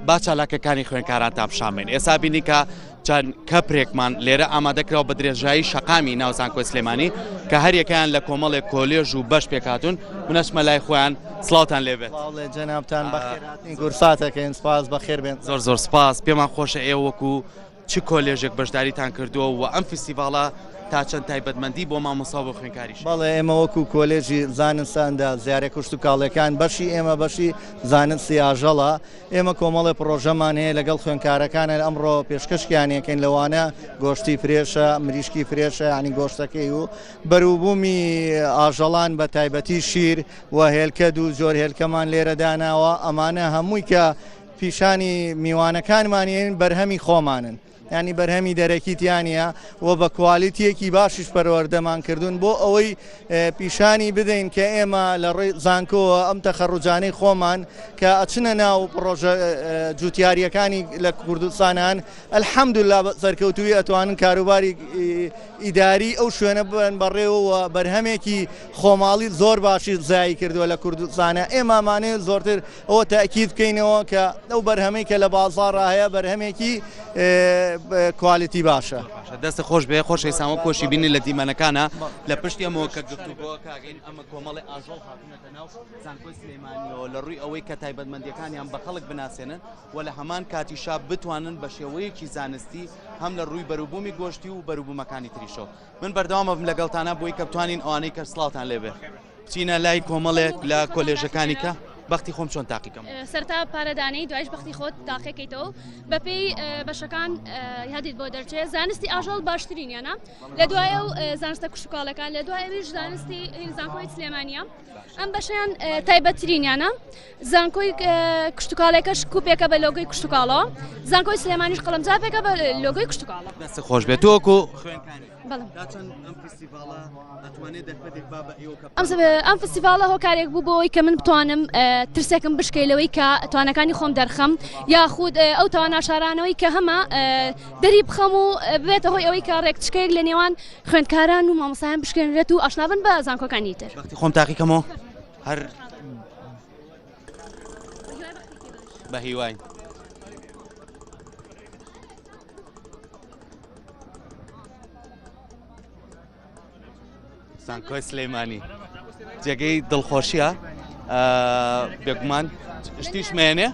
با چالاکەکانی خوێندکاران تاپشامین. ئێستا بینی کە چەند کەپرێکمان لێرە ئامادەکراوە بە درێژایی شەقامی ناو زانکۆی سلێمانی کە هەر یەکەیان لە کۆمەڵێک کۆلێژ و بەش پێکهاتوون منەشمە لای خۆیان سڵاوتان لێبێت. جەنابتان بەخێرهاتنی گورساتەکەین سپاس بەخێر بێن. زۆر سپاس پێمان خۆشە ئێوە وەکو چ کۆلێژێک بەشداریتان کردووە و ئەم فستیڤاڵە تا چەند تایبەتمەندی بۆ مامۆستا بۆ خوێندکاریش. بەڵێ ئێمە وەکو کۆلێژی زانستاندا زیارە کوشت و کاڵەکان بەشی ئێمە بەشی زانستی ئاژەڵە ئێمە کۆمەڵی پرۆژەمان هەیە لەگەڵ خوێندکارەکانە ئەمڕۆ پێشکەشیانەکەین لەوانە گۆشتی فرێشە مریشکی فرێشە ینی گۆشتەکەی و بەروبوومی ئاژەڵان بە تایبەتی شیر و هێلکە و زۆر هێلکەمان لێرە داناوە ئەمانە هەمووی کە پیشانی میوانەکانمانین بەرهەمی خۆمانن. ینی بەرهەمی دەرەکیتیانە و بە کوالیتیەکی باشیش پەروەردەمان کردوون بۆ ئەوەی پیشانی بدەین کە ئێمە لە ڕێی زانکۆوە ئەم تەخەڕوجانەی خۆمان کە ئەچنە ناو پرۆژە جوتیاریەکانی لە کوردستانان ئەلحەمدولیلا سەرکەوتووی ئەتوانن کاروباری ئیداری ئەو شوێنە بن بەڕێوەوە بەرهەمێکی خۆماڵی زۆر باشی زایی کردووە لە کوردستانە ئێمامانەیە زۆرتر ئەوە تاکید بکەینەوە کە ئەو بەرهەمەی کە لە بازاڕ هەیە بەرهەمێکی کوالیتی باشە. دەست خۆش بێ خۆشی ساوە کۆشی بینی لە دیمەنەکانە لە پشتی ئەمەوە کە گفتوگۆ کاگەین ئەمە کۆمەڵی ئاژەڵ هاتوونەتە ناو زانکۆی سلێمانیەوە لە ڕووی ئەوەی کە تایبەتمەندیەکانیان بە خەڵک بناسێنن و لە هەمان کاتیشا بتوانن بە شێوەیەکی زانستی هەم لە ڕووی بەروبوومی گۆشتی و بەروبوومەکانی تریشەوە. من بەردەوامم لەگەڵتانە بۆی کە بتوانین ئەوانەی کە سڵاوتان لێبێ بچینە لای کۆمەڵێک لە کۆلێژەکانی کە بەختی خۆم چۆن تاقیکەم سەرتا پارەدانەی دوایش بەختی خۆت تاقیەکەیتەوە بەپێی بەشەکان یادیت بۆ دەرچێت زانستی ئاژەڵ باشترینیانە لە دوایە و زانستە کوشتکاڵەکان لە دوایەویش زانستی زانکۆی سلێمانیە ئەم بەشیان تایبەتترینیانە زانکۆی کوشتکاڵێکەش کوپێکە بە لۆگۆی کوشتکاڵەوە زانکۆی سلێمانیش قەڵەمجاپێکە بە لۆگۆی کوشتکاڵە. دەست خۆش بێت تۆکو خوێندکانی ئەم فستیڤاڵە هۆکارێک بوو بۆەوەی کە من بتوانم ترسێکم بشکەیلەوەی کە توانەکانی خۆم دەرخەم یاخود ئەو تواناشارانەوەی کە هەمە دەری بخەم و بێتە هۆی ئەوەی کە ڕێکچکەیەک لە نێوان خوێندکاران و مامۆستایان بشکێنرێت و ئاشنابن بە زانکۆکانی تر. خۆم تاقیکەمەوە هەر بە هیوای زانکۆی سلێمانی جێگەی دڵخۆشیە بێگومان شتیشمێنێ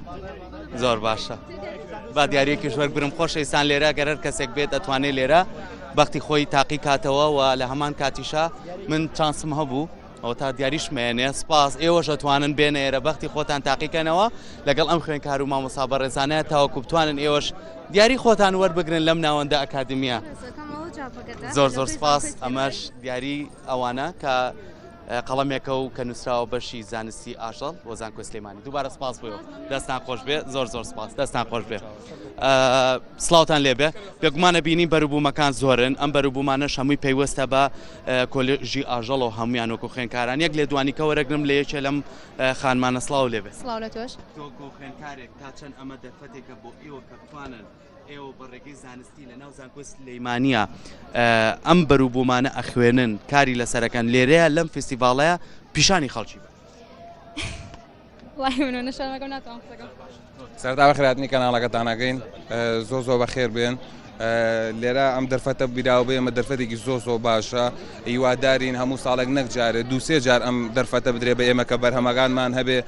زۆر باشە با دیارەیەکیش وەرگرم خۆشەویستان لێرە گەرەر کەسێک بێت ئەتوانێت لێرە بەختی خۆی تاقی کاتەوە و لە هەمان کاتیشا من چانسم هەبوو ئەو تا دیاریشمێنێ سپاس ئێوەش ئەتوانن بێنە ئێرە بەختی خۆتان تاقیکەنەوە لەگەڵ ئەم خوێندکار و مامۆستا بەڕێزانەیە تاوەکو بتوانن ئێوەش دیاری خۆتان وەربگرن لەم ناوەندە ئەکادمیە. زۆر سپاس ئەمەش دیاری ئەوانە کە قەڵەمێکە و کە نووسراوە بەشی زانستی ئاژەڵ بۆ زانکۆی سلێمانی دووبارە سپاس بۆ دەستان خۆش بێ زۆر سپاس دەستان خۆش بێ سڵاوتان لێبێ بێگومانە بینی بەروبوومەکان زۆرن ئەم بەروبوومانەش هەمووی پەیوەستە بە کۆلێژی ئاژەڵ و هەمویان وەکو خوێندکاران یەک لێدوانیکە وەرەگرم لە یەکێ لەم خانمانە سڵاو لێبێ. سڵاو لە تۆش. تۆ خوێندکارێک تا چەند ئەمە دەرفەتێکە بۆ ئێوە کە بتوانن ئێوە بەڕێگەی زانستی لە ناو زانکۆی سلێمانیە ئەم بەروبوومانە ئەخوێنن کاری لەسەرەکەن لێرەیە لەم فستیڤاڵەیە پیشانی خەڵکی بە سەرتا بەخێرهاتنی کەناڵەکەتانەکەین زۆر بەخێر بێن لێرە ئەم دەرفەتە بیراوە بێ ئەمە دەرفەتێکی زۆر باشە هیوادارین هەموو ساڵێک نەک جارێ دوو-سێ جار ئەم دەرفەتە بدرێ بە ئێمە کە بەرهەمەکانمان هەبێ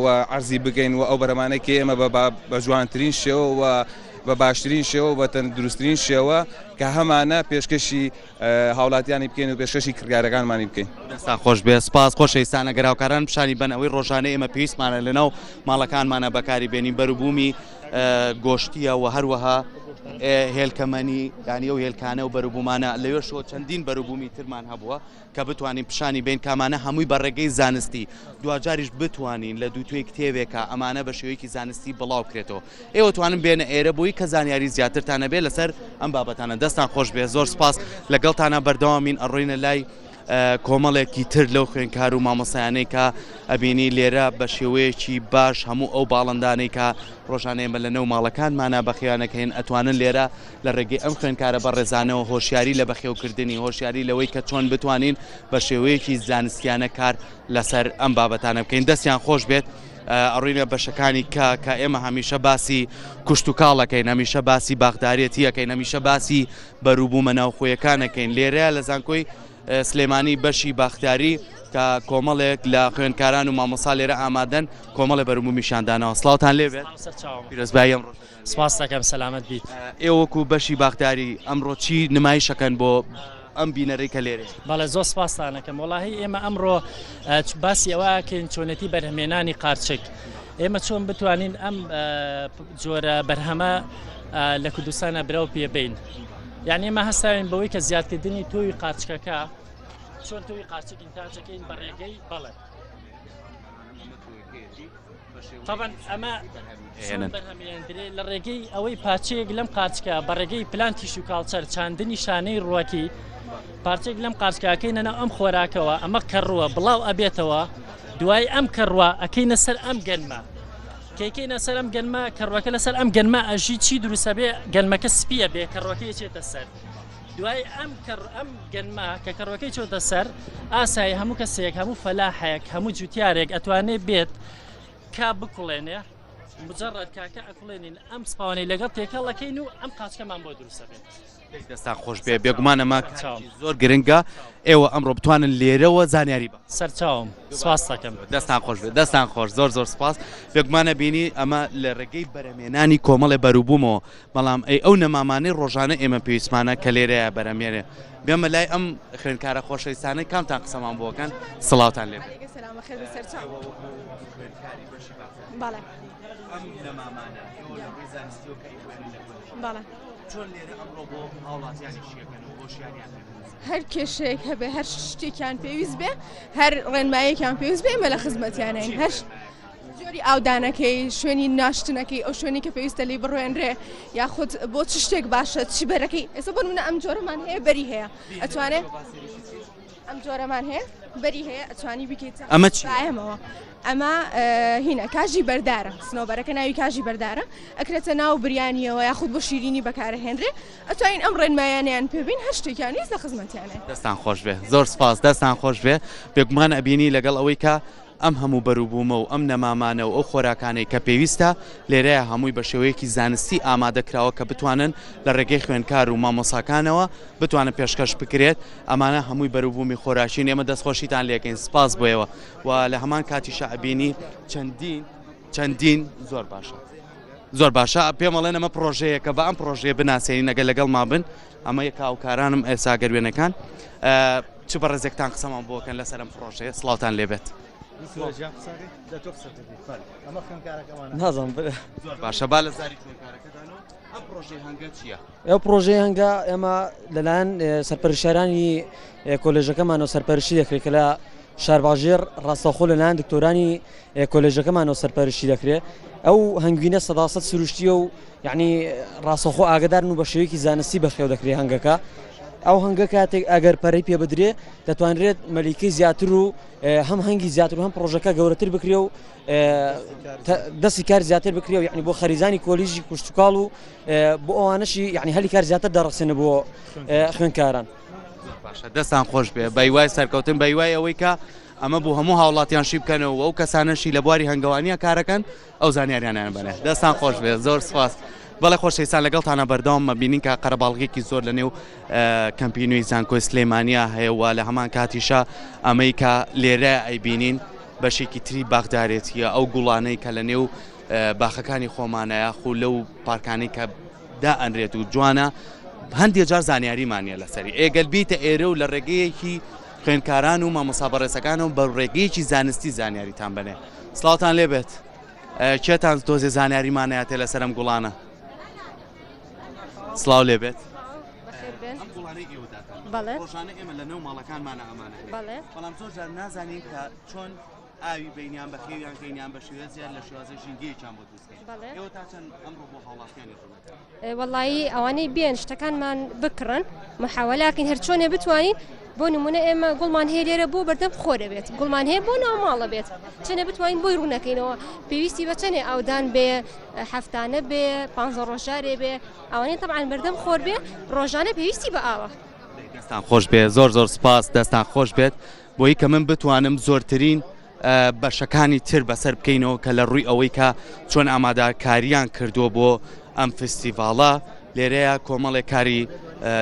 و عەرزی بگەین و ئەو بەرهەمانەی کە ئێمە بە جوانترین شێوە و بە باشترین شێوە بە تەندروستترین شێوە کە هەمانە پێشکەشی هاوڵاتیانی بکەین و پێشکەشی کردگارەکانمانی بکەین. دەستا خۆش بێ سپاس خۆشەویستانە گەراوکاران پیشانی بن ئەوەی ڕۆژانەی ئێمە پێویستمانە لەناو ماڵەکانمانە بەکاری بێنین بەروبوومی گۆشتیە و هەروەها هێلکەمەنی یانی ئەو هێلکانە و بەروبوومانە لەوێشەوە چەندین بەروبوومی ترمان هەبووە کە بتوانین پیشانی بین کامانە هەمووی بەڕێگەی زانستی دوجاریش بتوانین لە دووتوی کتێبێکە ئەمانە بە شێوەیەکی زانستی بڵاو بکرێتەوە ئێوە توانن بێنە ئێرە بۆی کە زانیاری زیاترتانە بێ لەسەر ئەم بابەتانە دەستان خۆش بێ زۆر سپاس لەگەڵتانە بەردەوامین ئەڕۆینە لای کۆمەڵێکی تر لەو خوێندکار و مامۆستایانەی کە ئەبینی لێرە بە شێوەیەکی باش هەموو ئەو باڵندانەی کە ڕۆژانەیەمە لە نەو ماڵەکانمانە بەخێوانەکەین ئەتوانن لێرە لە ڕێگەی ئەم خوێندکارە بەڕێزانەوە هۆشیاری لە بەخێوکردنی هۆشیاری لەوەی کە چۆن بتوانین بە شێوەیەکی زانستیانە کار لەسەر ئەم بابەتانە بکەین دەستیان خۆش بێت ئەڕوینە بەشەکانی کە ئێمە هەمیشە باسی کوشت و کاڵەکەین، هەمیشە باسی باغدارێتیەکەین، هەمیشە باسی بەرووبوومە ناوخۆیەکانەکەین. لێرەیە لە زانکۆی سلێمانی بەشی باختیاری کە کۆمەڵێک لە خوێندکاران و مامۆستا لێرە ئامادەن کۆمەڵی بەرووبوومی شاندانەوە. سڵاوتان لێبێت پیرۆزبایی ئەمڕۆ. سپاس دەکەم سەلامەت بیت. ئێوە وەکو بەشی باختیاری ئەمڕۆ چی نمایشەکەن بۆ ئەم بینەرەی کە لێرە؟ بەڵێ زۆر سپاسدانەکەم. وەڵاهی ئێمە ئەمڕۆ باسی ئەوەکەین چۆنەتی بەرهەمێنانی قارچک. ئێمە چۆن بتوانین ئەم جۆرە بەرهەمە لە کوردستانە برەو پێبین. یعنی ئێمە هەستاوین بەوەی کە زیادکردنی تۆی قارچکەکە چۆن تۆی قارچک ئینتاجەکەین بە ڕێگەی بەڵێ. طبعا ئەمە بەرهەمێنرێ لە ڕێگەی ئەوەی پارچەیەک لەم قارچکە بە ڕێگەی پلان تیش و کاڵچەر چاندنی شانەی ڕووەکی پارچێک لەم قارچکەکەینەنە ئەم خۆراکەوە ئەمە کەڕووە بڵاو ئەبێتەوە دوای ئەم کەڕوە ئەکەینە سەر ئەم گەنمە کەیکەینە سەر ئەم گەنمە کەڕوەکە لەسەر ئەم گەنمە ئەژی چی دروستە بێ گەنمەکە سپیە بێ کەڕوەکەی چێتە سەر دوای ئەم گەنمە کە کەڕوەکەی چۆتە سەر ئاسایی هەموو کەسێک هەموو فەلاحێک هەموو جوتیارێک ئەتوانێت بێت کا بکوڵێنێ مجرد کاکە ئەکوڵێنین ئەم سپاوانەی لەگەڵ تێکەڵەکەین و ئەم قاچکەمان بۆ دروستە بێت. دەستان خۆش بێ بێگومانە ئەمە زۆر گرنگە ئێوە ئەمڕۆ بتوانن لێرەوە زانیاری بە سەرچاوم سپاس دەکەم. دەستان خۆش بێت دەستان خۆش زۆر زۆر سپاس. بێگومانە بینی ئەمە لە ڕێگەی بەرەمێنانی کۆمەڵێ بەرووبوومەوە بەڵام ئەو نەمامانەی ڕۆژانە ئێمە پێویستمانە کە لێرەیە بەرەمێنێ بێمە لای ئەم خوێندکارە خۆشەویستانەی کامتان قسەمان بۆکەن. سڵاوتان لێ بەڵێ بەڵێ هەر کێشەیەک هەبێ هەر شتێکیان پێویست بێ هەر ڕێنمایەکیان پێویست بێ ئێمە لە خزمەتیانین هەر جۆری ئاودانەکەی شوێنی ناشتنەکەی ئەو شوێنی کە پێویستە لی بڕوێنرێ یاخود بۆ چ شتێک باشە چی بەرەکەی ئێستا بۆ منە ئەم جۆرەمان هەیە بەری هەیە ئەتوانێت ئەم جۆرەمان هەیە بەری هەیە ئەتوانی بکەیت ئەمە چی؟ ئەمە هینە کاژی بەردارە سنۆبەرەکە ناوی کاژی بەردارە ئەکرێتە ناو بریانیەوە یاخود بۆ شیرینی بەکارهێنرێ ئەتوانین ئەم ڕێنمایانیان پێبین هەر شتێکیان هیچ لە خزمەتیانێ. دەستان خۆش بێ زۆر سپاس دەستان خۆش بێ بێگومان ئەبینی لەگەڵ ئەوەی کە ئەم هەموو بەرووبوومە و ئەم نەمامانە و ئەو خۆراکانەی کە پێویستە لێرەیە هەمووی بە شێوەیەکی زانستی ئامادەکراوە کە بتوانن لە ڕێگەی خوێندکار و مامۆساکانەوە بتوانن پێشکەش بکرێت. ئەمانە هەمووی بەرووبوومی خۆراشین ئێمە دەستخۆشیتان لێکەین سپاس بۆیەوە و لە هەمان کاتیشە ئەبینی چەندین زۆر باشە زۆر باشە پێمەڵێن ئەمە پرۆژەیەکە بە ئەم پرۆژەیە بناسیێنی نەگەل لەگەڵ مابن ئەمە یەک هاوکارانم ئێستا گەروێنەکان چ بەڕێزێکتان قسەمان بۆکەن لەسەر ئەم پرۆژەیە سڵاوتان لێبێت. نازم زۆر باشە با لە زاری خوێندکارەکەدانەوە ئەم پرۆژەی هەنگە چییە؟ ئەو پرۆژەی هەنگە ئێمە لەلایەن سەرپەرشتیارانی کۆلێژەکەمانەوە سەرپەرشتی دەکرێت کە لە شارباژێر ڕاستەوخۆ لەلایەن دکتۆرانی کۆلێژەکەمانەوە سەرپەرشتی دەکرێت. ئەو هەنگوینە سەداسەد سروشتیە و یعنی ڕاستەوخۆ ئاگدارن و بە شێوەیەکی زانستی بەخێو دەکرێت هەنگەکە. ئەو هەنگە کاتێک ئەگەر پەرەی پێ بدرێ دەتوانرێت مەلیکەی زیاتر و هەم هەنگی زیاتر و هەم پرۆژەکە گەورەتر بکرێ و دەستی کار زیاتر بکرێ و یعنی بۆ خەریزانی کۆلیژی کوشتتوکاڵ و بۆ ئەوانەشی یعنی هەلی کار زیاتر دەڕەسێنە بۆ خوێندکاران. باشە دەستان خۆش بێ بەیوای سەرکەوتن بەیوای ئەوەی کە ئەمە بوو هەموو هاوڵاتیانشی بکەنەوە ئەو کەسانەشی لە بواری هەنگەوانیە کارەکەن ئەو زانیاریانیان بنێ. دەستان خۆش بێ زۆر سپاس. بەڵێ خۆشەویستان لەگەڵتانە بەردەوام مەبینین کە قەرەباڵغێکی زۆر لە نێو کەمپینوی زانکۆی سلێمانیا هەیە و لە هەمان کاتیشە ئەمەی کە لێرە ئەیبینین بەشێکی تری باغدارێتیە ئەو گوڵانەی کە لە نێو باخەکانی خۆمانەیە خو لەو پارکانەی کە دائەنرێت و جوانە هەندێک جار زانیاریمانە لەسەری ئێگەل بیتە ئێرە و لە ڕێگەیەکی خوێندکاران و مامۆستا بەڕێزەکانەوە بە ڕێگەیەکی زانستی زانیاریتان بنێ. سڵاوتان لێبێت کێتان دۆزێ زانیاریمانەیەتێ لەسەر ئەم گوڵانە؟ سڵاو لێبێت ڕۆژانە ئێمە لە نێو ماڵەکانمانە ئەمانە بەڵام زۆر جار نازانین کە چۆن ئاوی بینیان بە خێویان کەینیان بە شێوەیە زیاد لە شێوازە ژینگەیەکیان بۆ دروستکەین. ئێوە تا چەند ئەمڕۆ بۆ هاوڵاتیانی ڕوونەکەن؟ وەڵایی ئەوانەی بێن شتەکانمان بکڕن محاوەلاکەین هەر چۆنێ بتوانین بۆ نمونە ئێمە گوڵمان هەیە لێرە بۆ بەردەم خۆرە بێت گوڵمان هەیە بۆ ناوماڵە بێت چەنە بتوانین بۆی ڕوونەکەینەوە پێویستی بە چەنێ ئاودان بێ هەفتانە بێ 15 ڕۆژارێ بێ ئەوانەی تەبعاً بەردەم خۆر بێ ڕۆژانە پێویستی بە ئاوە. دەستان خۆش بێ زۆر زۆر سپاس دەستان خۆش بێت بۆی کە من بتوانم زۆرترین بەشەکانی تر بەسەر بکەینەوە کە لە ڕووی ئەوەی کە چۆن ئامادەکاریان کردووە بۆ ئەم فستیڤاڵە لێرەیە کۆمەڵێک کاری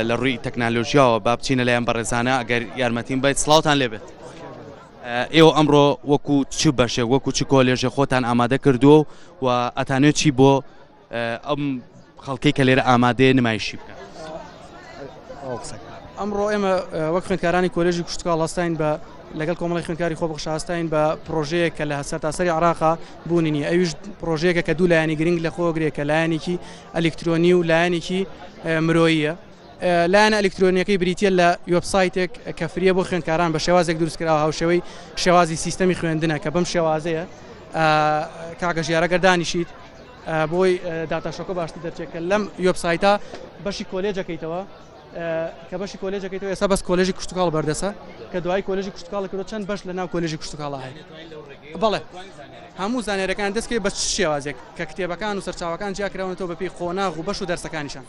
لە ڕووی تەکنالۆژیاوە با بچینە لایەن بەڕێزانە ئەگەر یارمەتیم بێت سڵاوتان لێبێت. ئێوە ئەمڕۆ وەکو چ بەشێک وەکو چ کۆلێژێ خۆتان ئامادە کردووە و ئەتانێت چی بۆ ئەم خەڵکەی کە لێرە ئامادەیە نمایشی بکەن. ئەمڕۆ ئێمە وەک خوێندکارانی کۆلێژی کوشتکاڵ هەستاین بە لەگەڵ کۆمەڵی خوێندکاری خۆبەخش هەستاین بە پرۆژەیەک کە لە سەرتاسەری عێراقا بوونینی ئەویش پرۆژەیەکە کە دوو لایەنی گرنگ لە خۆگرێ کە لایەنێکی ئەلکترۆنی و لایەنێکی مرۆییە. لایەنە ئەلکترۆنیەکەی بریتە لە وێبسایتێک کە فریە بۆ خوێندکاران بە شێوازێک دروستکراوە هاوشێوەی شێوازی سیستەمی خوێندنە کە بەم شێوازەیە کاگە ژیارە گەردانیشیت بۆی داتاشۆکە باشتر دەرچێت کە لەم وێبسایتە بەشی کۆلێجەکەیتەوە کە بەشی کۆلێجەکەیتەوە ئێستا بەس کۆلێژی کوشتکاڵ بەردەسە کە دوای کۆلێژی کوشتکاڵ کردو چەند بەش لە ناو کۆلێژی کوشتکاڵ هەیە. بەڵێ هەموو زانێرەکان دەستکەی بە شێوازێک کە کتێبەکان و سەرچاوەکان جیاکراونەوە بەپی خۆناغ و بەش و دەرسەکانیشان.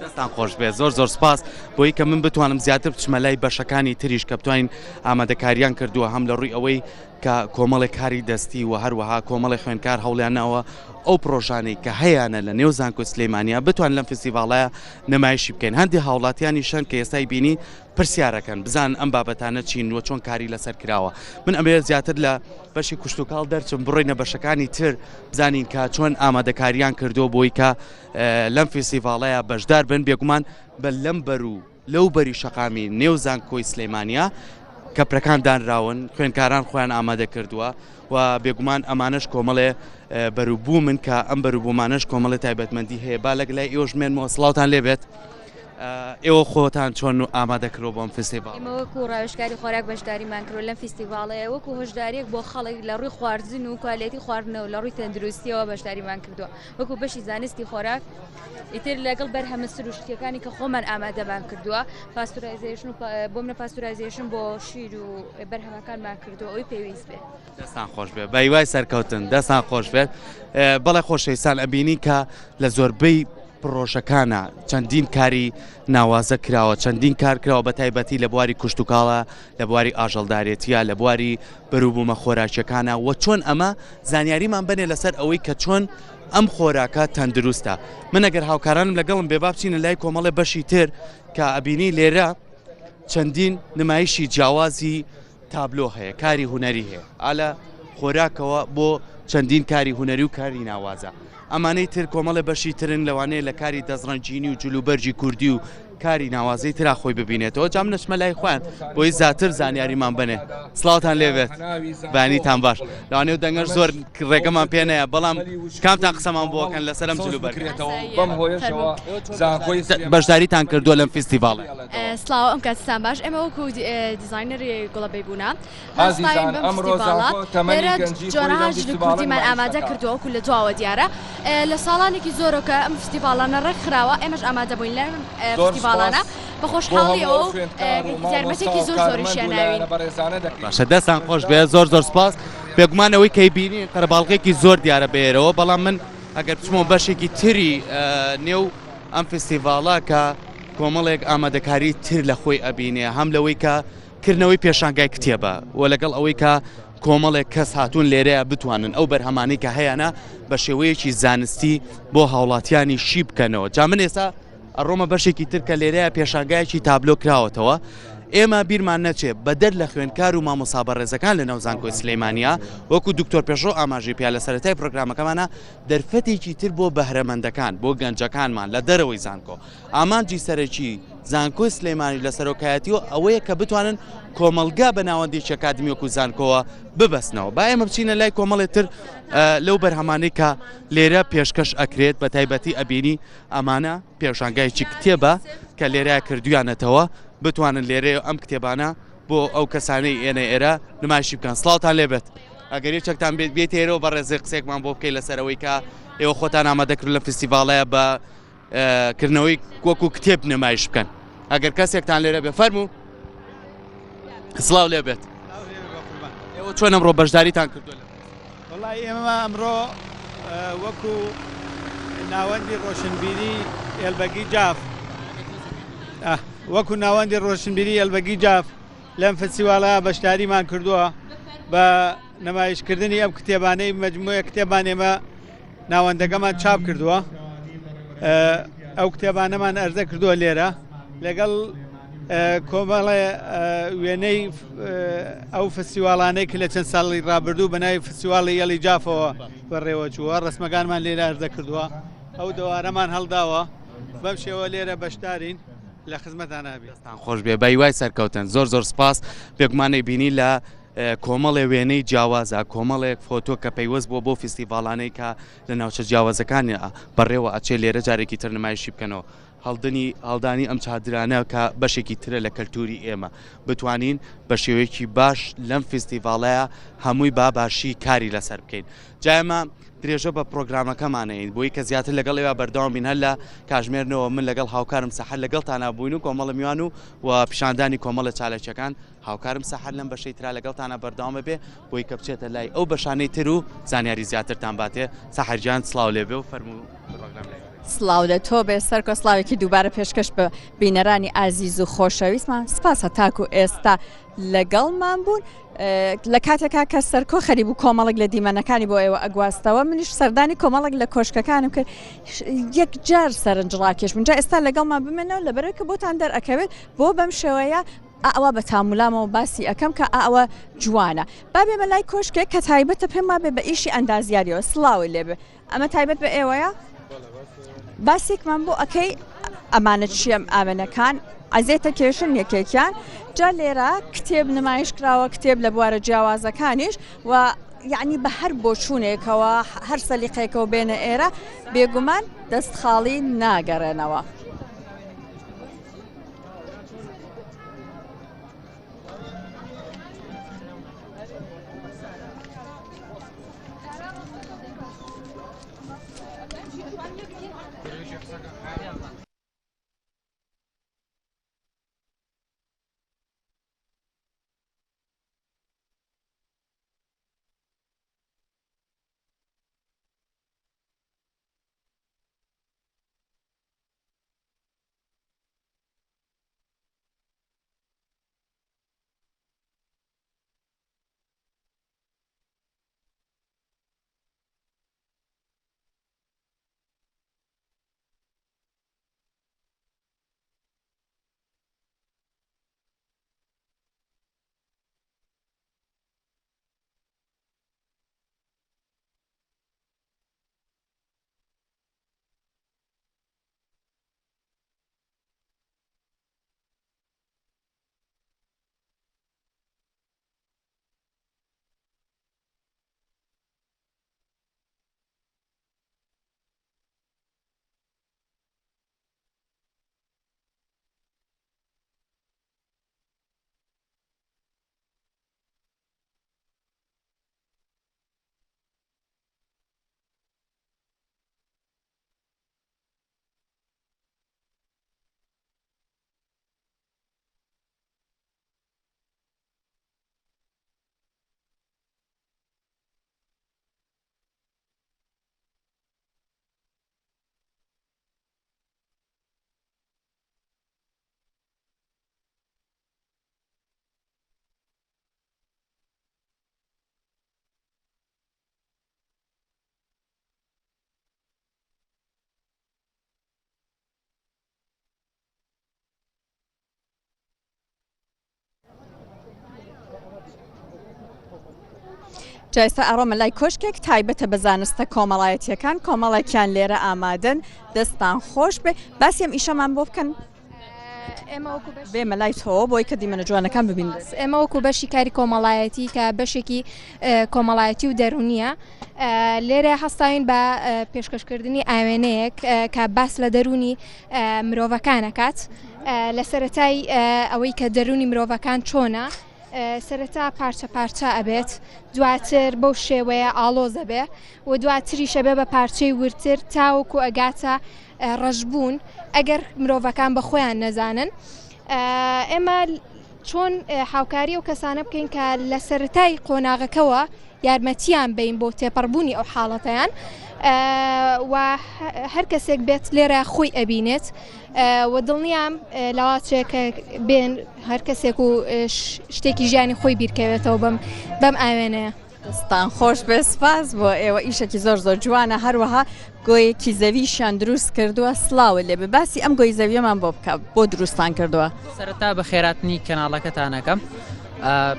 دەستان خۆش بێ زۆر سپاس بۆی کە من بتوانم زیاتر بچمە لای بەشەکانی تریش کە بتوانین ئامادەکاریان کردووە هەم لە ڕووی ئەوەی کە کۆمەڵی کاری دەستی و هەروەها کۆمەڵی خوێندکار هەوڵیانەوە ئەو پرۆژانەی کە هەیەە لە نێو زانکۆ سلەیمانیا بتوان لەم فستیڤاڵایە نمایشی بکەین. هەندی هاوڵاتیانیشان کە ئێستای بینی پرسیارەکەن بزان ئەم بابەتانە چین وە چۆن کاری لەسەر کراوە. من ئەمێ زیاتر لە بەشی کوشتوکاڵ دەرچم بڕۆینە بەشەکانی تر بزانین کە چۆن ئامادەکاریان کردو بۆی کە لەم فستیڤاڵایە بەشدار بن بێگومان بە لەم بەر و لەو بەری شەقامی نێو زانکۆی سلەیمانیا کەپرەکان دانراون خوێندکاران خۆیان ئامادە کردووە و بێگومان ئەمانش کۆمەڵێ بەروبوو من کە ئەم بەروبوومانش کۆمەڵی تایبەتمەندی هەیە با لەگ لای ئێوەژمێنمەوە سڵاوتان لێبێت. ئێوە خۆتان چۆن و ئامادەکرۆ بۆم فستیڤاڵ؟ ئێمە وەکو ڕاوێژکاری خۆراک بەشداریمان کردو لەم فستیڤاڵەیە وەکو هۆشداریەک بۆ خەڵک لە ڕووی خواردن و کوالێتی خواردنەوە لە ڕووی تەندروستیەوە بەشداریمان کردووە وەکو بەشی زانستی خۆراک ئیتر لەگەڵ بەرهەمە سروشتیەکانی کە خۆمان ئامادەمان کردووە پاستورایزیشن و بۆمنە پاستورایزیشن بۆ شیر و بەرهەمەکانمان کردووە ئەوی پێویست بێت. دەستان خۆش بێت بە هیوای سەرکەوتن دەستان خۆش بێت. بەڵێ خۆشەویستان ئەبینی کە لە زۆربەی پرۆژەکانە چەندین کاری ناوازە کراوە چەندین کار کراوە بە تایبەتی لە بواری کوشتوکاڵە لە بواری ئاژەڵدارێتیە لە بواری بەروبوومە خۆراکیەکانە و چۆن ئەمە زانیاریمان بنێ لەسەر ئەوەی کە چۆن ئەم خۆراکە تەندروستە. من ئەگەر هاوکارانم لەگەڵم بێ با بچینە لای کۆمەڵێ بەشی تر کە ئەبینی لێرە چەندین نمایشی جیاوازی تابلۆ هەیە کاری هوەری هەیە ئالە خۆراکەوە بۆ چەندین کاری هوەری و کاری ناوازە. ئەمانەی تر کۆمەڵە بەشی ترن لەوانەیە لە کاری دەزڕەنجینی و جلوبەرجی کوردی و کاری ناوازەی ترا خۆی ببینێتەوە جام نەچمە لای خوێن بۆی زیاتر زانیاریمان بنێ. سڵاوتان لێبێت بانیتان باش لەوانەیە دەنگەش زۆر ڕێگەمان پێ نەیە بەڵام کامتان قسەمان بۆکەن لەسەرم جلوبەر بەشداریتان کردووە لەم فستیڤاڵ. سلااو ئەم کاتستان باش ئێمە وەکو دیزاینەری گوڵەبەی بوونا جۆرەها کوردیمان ئامادە کردووە وەکو لە دواوە دیارە لە ساڵانێکی زۆرەکە ئەم فستیڤاڵانە ڕێکخراوە ئێمەش ئامادە بووین لە فستیڤاڵانە بە خۆشحاڵی ئەو یارمەتێکی زۆر زۆریشیان ناوین. باشە دەستان خۆش بێ زۆر سپاس. بێگومانەوەی کەی بینی قەرەباڵغێکی زۆر دیارە بێرەوە بەڵام من ئەگەر بچمەوە بەشێکی تری نێو ئەم فستیڤاڵە کە کۆمەڵێک ئامادەکاری تر لە خۆی ئەبینێ هەم لەوەی کە کردنەوەی پێشانگای کتێبە و لەگەڵ ئەوەی کە کۆمەڵێک کەس هاتوون لێرەیە بتوانن ئەو بەرهەمانەی کە هەیەە بە شێوەیەکی زانستی بۆ هاوڵاتیانی شی بکەنەوە. جا من ئێستا ئەڕۆمە بەشێکی تر کە لێرەیە پێشانگایەکی تابلۆ کراوەتەوە ئێمە بیرمان نەچێت بەدەر لە خوێندکار و مامۆستا بەڕێزەکان لە ناو زانکۆی سلەیمانیا وەکو دکتۆر پێشۆ ئاماژەی پیا لە سەرەتای پرۆگرامەکەمانە دەرفەتێکی تر بۆ بەهرەمەندەکان بۆ گەنجەکانمان لە دەرەوەی زانکۆ ئامانجی سەرەکی زانکۆی سلەیمانی لە سەرۆکایەتیەوە ئەوەیە کە بتوانن کۆمەلگا بە ناوەندێکی ئەکادمی وەکو زانکۆوە ببەستنەوە. با ئێمە بچینە لای کۆمەڵێک تر لەو بەرهەمانەی کە لێرە پێشکەش ئەکرێت بە تایبەتی ئەبینی ئەمانە پێشانگایکی کتێبە کە لێرە کردویانەتەوە بتوانن لێرە ئەم کتێبانە بۆ ئەو کەسانەی ئێنە ئێرە نمایشی بکەن. سڵاوتان لێبێت ئەگەر یەکێکتان بێت ئێرەوە بە ڕێزی قسێکمان بۆ بکەیت لەسەرەوەی کە ئێوە خۆتان ئامادەکرد لە فستیڤاڵەیە بە کردنەوەی وەکو کتێب نمایش بکەن. ئەگەر کەسێکتان لێرە بێ فەرموو سڵاو لێبێت. ئێوە چۆن ئەمڕۆ بەشداریتان کردووە؟ وەڵای ئێمە ئەمڕۆ وەکو ناوەندی ڕۆشنبیری ئێلبەگی جاف وەکو ناوەندی ڕۆشنبیری ئەلبەگی جاف لەم فستیڤاڵە بەشداریمان کردووە بە نمایشکردنی ئەم کتێبانەی مەجموعە کتێبان ئێمە ناوەندەکەمان چاپ کردووە ئەو کتێبانەمان ئەرزە کردووە لێرە لەگەڵ کۆمەڵێ وێنەی ئەو فستیواڵانەی کە لە چەند ساڵی ڕابردوو بەناوی فستیواڵی یەڵی جافەوە بەڕێوە چووە ڕسمەکانمان لێرە ئەرزە کردووە ئەو دەوارەمان هەڵداوە بەم شێوە لێرە بەشدارین لە خزمەتان نابێت خۆش بێ بەیوای سەرکەوتن زۆر سپاس بێگومانەی بینی لە کۆمەڵێ وێنەی جیاوازە کۆمەڵێک فۆتۆ کە پەیوەست بووە بۆ فیستیڤاڵانەی کە لە ناوچە جیاوازەکانی بەڕێوە ئەچێ لێرە جارێکی تر نمایشی بکەنەوە هەڵدانی ئەم چادرانە کە بەشێکی ترە لە کەلتوری ئێمە بتوانین بە شێوەیەکی باش لەم فیستیڤاڵەیە هەمووی باشی کاری لەسەر بکەین جایمە درێژە بە پرۆگرامەکەمانەیە بۆی کە زیاتر لەگەڵ ئێوە بەردەوام بین هەر لە کاژمێرنەوە من لەگەڵ هاوکارم سەحەر لەگەڵتان بووین و کۆمەڵە میوان و پیشاندانی کۆمەڵە چالەکیەکان هاوکارم سەحەر لەم بەشەی ترا لەگەڵتانە بەردەوامە بێ بۆی کە بچێتە لای ئەو بەشانەی تر و زانیاری زیاترتان باتێ سەحەرجان سڵاو لێبێ و فەرموو پرۆگرام لێ سلااو لە تۆ بێ سەرکە سلااوێکی دووبارە پێشکەش بە بینەرانی ئازیز و خۆشەویستمان سپاسە تاکو ئێستا لەگەڵمان بوون لە کاتێکا کە سەرکۆ خەری بوو کۆمەڵک لە دیمەنەکانی بۆ ئێوە ئەگواستەوە منیش سەردانی کۆمەڵک لە کۆشکەکانم کرد یەک جار سەرنجڕاکێش منجا ئێستا لەگەڵمان بمێنەوە لەبەرەوە کە بۆتان دەرئەکەوێت بۆ بەم شێوەیە ئەوە بە تامولامەوە باسی ئەەکەم کە ئەوە جوانە با بێمە لای کۆشکێک کە تایبەتە پێم بێ بە ئیشی ئەندازیاریەوە سڵاوی لێبێ ئەمە تایبەت بە ئێوەیە باسێکمان بۆ ئەەکەی ئەمانە چیم ئامنەکان ئەزێتە کێشن یەکێکیان جا لێرە کتێب نمایش کراوە کتێب لە بوارە جیاوازەکانیش و یعنی بە هەر بۆچوونێکەوە هەر سەلیقێکەوە بێنە ئێرە بێگومان دەست خاڵی ناگەڕێنەوە. جایستا ئەڕۆمە لای کۆشکێک تایبەتە بە زانستە کۆمەڵایەتیەکان کۆمەڵێکیان لێرە ئامادەن دەستان خۆش بێ باسیم ئیشەمان بۆ بکەن بێمە لای تۆ بۆی کە دیمەنە جوانەکان ببین ئێمە وەکو بەشی کاری کۆمەڵایەتی کە بەشێکی کۆمەڵایەتی و دەرونیە لێرە هەستاوین بە پێشکەشکردنی ئاوێنەیەک کە باس لە دەرونی مرۆڤەکانەکات لە سەرەتای ئەوەی کە دەرونی مرۆڤەکان چۆنە سەرەتا پارچە پارچە ئەبێت دواتر بەو شێوەیە ئاڵۆزە بێ و دواتریشە بێ بە پارچەی ورتر تاوەکو ئەگاتە ڕەشبوون ئەگەر مرۆڤەکان بە خۆیان نەزانن ئێمە چۆن هاوکاری و کەسانە بکەین کە لە سەرەتای قۆناغەکەوە یارمەتیان بین بۆ تێپەڕبوونی ئەو حاڵەتەیان و هەر کەسێک بێت لێرە خۆی ئەبینێت و دڵنیام لاواتێکە بێن هەر کەسێک و شتێکی ژیانی خۆی بیرکەوێتەوە بەم ئاوێنەیە دەستان خۆش بێ سپاس بۆ ئێوە ئیشێکی زۆر زۆر جوانە هەروەها گۆیەکی زەویشیان دروست کردووە سڵاوە لێ بێ باسی ئەم گۆی زەویەمان بۆ بکە بۆ دروستان کردووە سەرەتا بە خێراتنی کەناڵەکەتانەکەم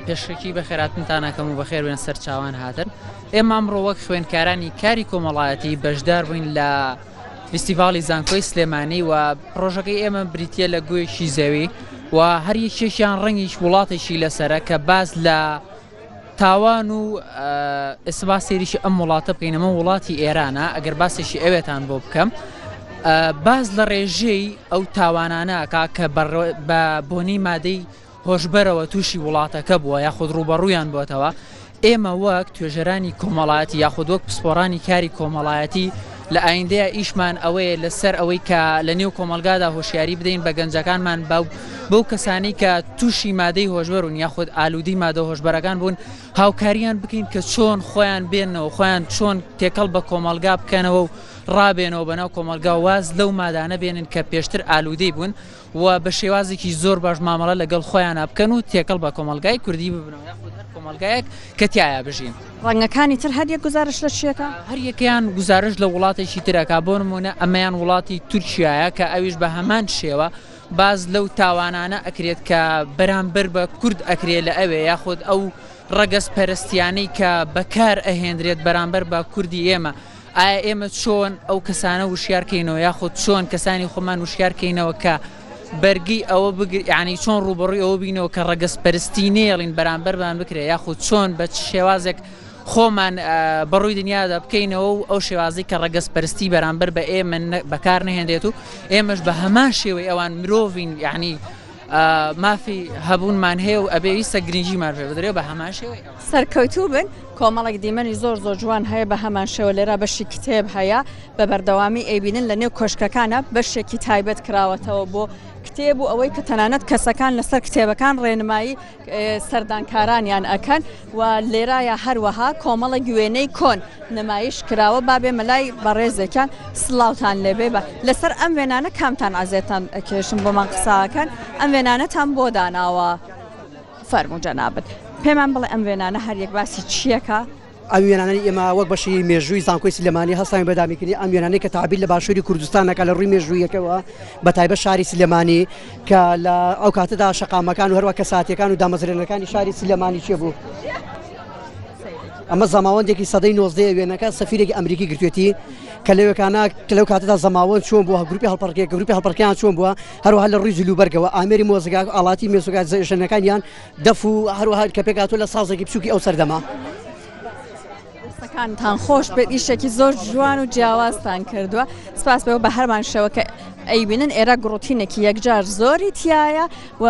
پێشکی بە خێراتنتانەکەم و بەخێر وێن سەر چاوان هاتن ئێمە ئەمڕۆ وەک خوێندکارانی کاری کۆمەڵایەتی بەشدار بووین لە فستیڤاڵی زانکۆی سلێمانی و پرۆژەکەی ئێمە بریتە لە گوێیشی زەوی و هەر یەکێکیان ڕەنگیش وڵاتێکی لەسرە کە باز لە تاوان و ئێستا سێریشی ئەم وڵاتە بکەین ئەمە وڵاتی ئێرانە ئەگەر باسێکی ئەوێتان بۆ بکەم باز لە ڕێژەی ئەو تاوانانەکە کە بە بۆنی مادەی هۆشبەرەوە تووشی وڵاتەکە بووە یاخود ڕوبەڕوویان بۆتەوە ئێمە وەک توێژەرانی کۆمەڵایەتی یاخود وەک پسپۆڕانی کاری کۆمەڵایەتی لە ئایندەیە ئیشمان ئەوەیە لەسەر ئەوەی کە لە نێو کۆمەلگادا هۆشیاری بدەین بە گەنجەکانمان بەو کەسانی کە تووشی مادەی هۆشبەرون یاخود ئالوودی مادە هۆشبەرەکان بوون هاوکاریان بکەین کە چۆن خۆیان بێنەوە خۆیان چۆن تێکەڵ بە کۆمەلگا بکەنەوە و ڕابێنەوە بەناو کۆمەلگا واز لەو مادانە بێنن کە پێشتر ئالوودەی بوون و بە شێوازێکی زۆر باش مامەڵە لەگەڵ خۆیان بکەن و تێکەڵ بە کۆمەلگای کوردی ببنەوە یاخود هەر کۆمەلگایەک کە تایە بژین ڕەنگەکانی تر هەر یەک گزارش لە چیەکە هەر یەکیان گزارش لە وڵاتێکی ترەکە بۆ نمونە ئەمەیان وڵاتی تورکیایە کە ئەویش بە هەمان شێوە باز لەو تاوانانە ئەکرێت کە بەرامبەر بە کورد ئەکرێت لە ئەوێ یاخود ئەو ڕەگەز پەرستیانەی کە بەکار ئەهێنرێت بەرامبەر بە کوردی ئێمە ئایا ئێمە چۆن ئەو کەسانە وشیارکەینەوە یاخود چۆن کەسانی خۆمان وشیارکەینەوە کە بەرگی ئەوە ینی چۆن ڕوبڕووی ئەوە بینەوە کە ڕەگەز پەرستی نێڵین بەرامبەرمان بکرێت یاخود چۆن بە شێوازێک خۆمان بەڕووی دنیادا بکەینەوە و ئەو شێوازی کە ڕەگەز پەرستی بەرامبەر بە ئێمە بەکار نەهێنرێت و ئێمەش بە هەمان شێوەی ئەوان مرۆڤین یعنی مافی هەبوونمان هەیە و ئەبێویستە گرنگیمان پێ بدرێت بە هەمان شێوەی سەرکەوتوو بن کۆمەڵێک دیمەنی زۆر زۆر جوان هەیە بە هەمان شێوە لێرە بەشی کتێب هەیە بە بەردەوامی ئەیبینن لە نێو کۆشکەکانە بەشێکی تایبەت کراوەتەوە بۆ کتێب و ئەوەی کە تەنانەت کەسەکان لەسەر کتێبەکان ڕێنمایی سەردانکارانیان ئەکەن و لێرایە هەروەها کۆمەڵە گوێنەی کۆن نمایش کراوە بابێ مەلای بەڕێزێکان سڵاوتان لێبێ بە لەسەر ئەم وێنانە کامتان ئازێتان ئەکێشم بۆمان قساکەن ئەم وێنانەتان بۆ داناوە فەرموو جەنابەت پێمان بڵێ ئەم وێنانە هەر یەک باسی چیەکە؟ ئەم وێنانەی ئێمە وەک بەشی مێژووی زانکۆی سلێمانی هەستاین بەدامیکردنی ئەم وێنانەی کە تعبیر لە باشووری کوردستانەکە لە ڕووی مێژوویەکەوە بە تایبەت شاری سلێمانی کە لە ئەو کاتەدا شەقامەکان و هەروە کەساتیەکان و دامەزرێنەکانی شاری سلێمانی چێ بوو ئەمە زەماوەندێکی سەدەی 19 وێنەکە سەفیرێکی ئەمریکی گرتوێتی کە لەوێکانە کە لەو کاتەدا زەماوەند چۆن بووە گروپی هەڵپەرکێک گروپی هەڵپەرکیان چۆن بووە هەروەها لە ڕووی زلوبەرگەوە ئامێری مۆزگا ئاڵاتی مێسوگا ژنەکانیان دەف و هەروەها کە پێکاتوە لە سازێکی بچووکی ئەو سەردەما کانتان خۆش بێت ئیشێکی زۆر جوان و جیاوازتان کردووە سپاس بەوە بە هەرمان شەوە کە ئەیبینن ئێرە گڕوتینێکی یەکجار زۆری تایە و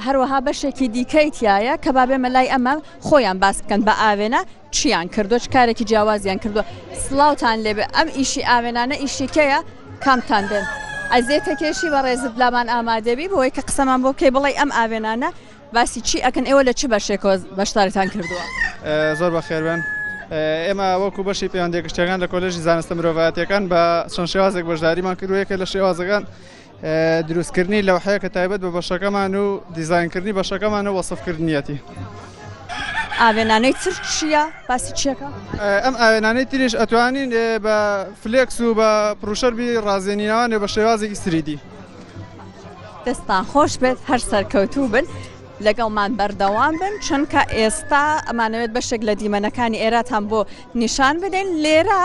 هەروەها بەشێکی دیکەی تایە کە بابێ مەلای ئەمە خۆیان باس بکەن بە ئاوێنە چیان کردو چ کارێکی جیاوازیان کردووە سڵاوتان لێبێ ئەم ئیشی ئاوێنانە ئیشیکەیە کامتان دێن ئەزێتەکێشی بە ڕێزت لامان ئامادەبی بۆی کە قسەمان بۆ بکەی بڵێ ئەم ئاوێنانە باسی چی ئەکەن ئێوە لە چ بەشێکەوە بەشداریتان کردووە زۆر بەخێربن ئێمە وەکو بەشی پەیوەندیگەشتیەکان لە کۆلێژی زانستە مرۆڤایەتیەکان بە چەند شێوازێک بەشداریمان کردووەیەکە لە شێوازەکان دروستکردنی لەوحەیە کە تایبەت بە بەشەکەمان و دیزاینکردنی بەشەکەمان و وەسفکردنیەتی ئاوێنانەی تر چییە؟ باسی چیەکە؟ ئەم ئاوێنانەی تریش ئەتوانین بە فلێکس و بە پروشەربی ڕازێنینەوەن بە شێوازێکی سریدی دەستان خۆش بێت هەر سەرکەوتوو بن لەگەڵمان بەردەوام بن چونکە ئێستا ئەمانەوێت بەشێک لە دیمەنەکانی ئێراتان بۆ نیشان بدەین لێرە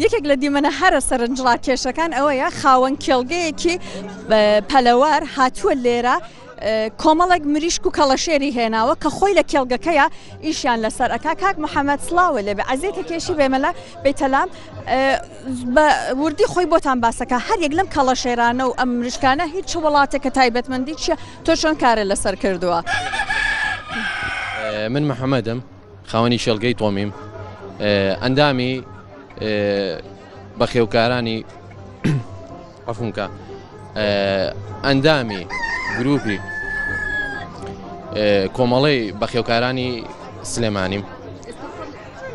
یەکێک لە دیمەنە هەرە سەرنجڵا کێشەکان ئەوەیە خاوەن کێڵگەیەکی پەلەوار هاتووە لێرە کۆمەڵێک مریشک و کەڵەشێری هێناوە کە خۆی لە کێڵگەکەیە ئیشیان لەسەر ئەکا کاک محەممەد سڵاوە لێبێ عزیێتە کێشی بێمەلە بێتەلام بە وردی خۆی بۆتان باسەکە هەر یەک لەم کەڵەشێرانە و ئەم مریشکانە هیچ وڵاتێکە تایبەتمەندی چیە تۆ چۆن کارە لەسەر کردووە من محەممەدم خاوەنی شێڵگەی تۆمیم ئەندامی بەخێوکارانی ئەفونکە ئەندامی گروپی کۆمەڵەی بەخێوکارانی سلێمانیم